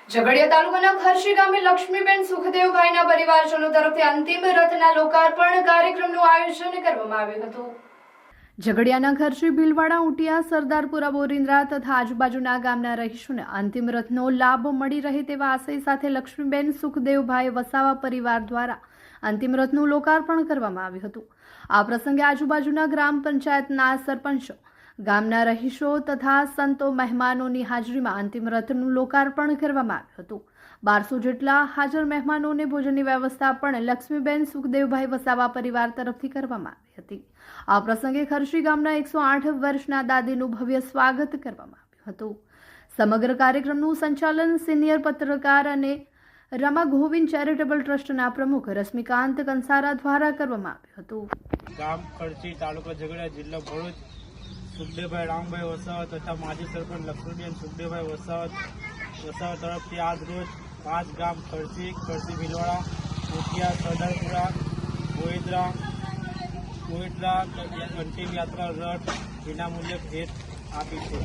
ઝઘડિયા તાલુકાના ખરશી ગામે લક્ષ્મીબેન સુખદેવભાઈના પરિવારજનો તરફથી અંતિમ રથના લોકાર્પણ કાર્યક્રમનું આયોજન કરવામાં આવ્યું હતું। ઝઘડિયાના ખરશી ભીલવાડા ઉટિયા સરદારપુરા બોરિન્દ્રા તથા આજુબાજુના ગામના રહીશોને અંતિમ રથનો લાભ મળી રહે તેવા આશય સાથે લક્ષ્મીબેન સુખદેવભાઈ વસાવા પરિવાર દ્વારા અંતિમ રથનું લોકાર્પણ કરવામાં આવ્યું હતું। આ પ્રસંગે આજુબાજુના ગ્રામ પંચાયતના સરપંચો, ગામના રહીશો તથા સંતો મહેમાનોની હાજરીમાં અંતિમ રથનું લોકાર્પણ કરવામાં આવ્યું હતું। 1200 જેટલા હાજર મહેમાનોને ભોજનની વ્યવસ્થા પણ લક્ષ્મીબેન સુખદેવભાઈ વસાવા પરિવાર તરફથી કરવામાં આવી હતી। આ પ્રસંગે ખરશી ગામના 108 વર્ષના દાદીનું ભવ્ય સ્વાગત કરવામાં આવ્યું હતું। સમગ્ર કાર્યક્રમનું સંચાલન સિનિયર પત્રકાર અને રમા ગોવિંદ ચેરિટેબલ ટ્રસ્ટના પ્રમુખ રશ્મિકાંત કંસારા દ્વારા કરવામાં આવ્યું હતું। ગામ ખરશી, તાલુકો ઝઘડિયા, જિલ્લો ભરૂચ, સુખદેવભાઈ રામભાઈ વસાવા તથા માજી સરપંચ લક્ષ્મીબેન સુખદેવભાઈ વસાવા તરફથી આજ રોજ 5 ગામ ખરશી, ભીલવાડા, ઉટિયા, સરદારપુરા, બોરિન્દ્રા અંતિમ યાત્રા રથ વિનામૂલ્યે ભેટ આપી છે।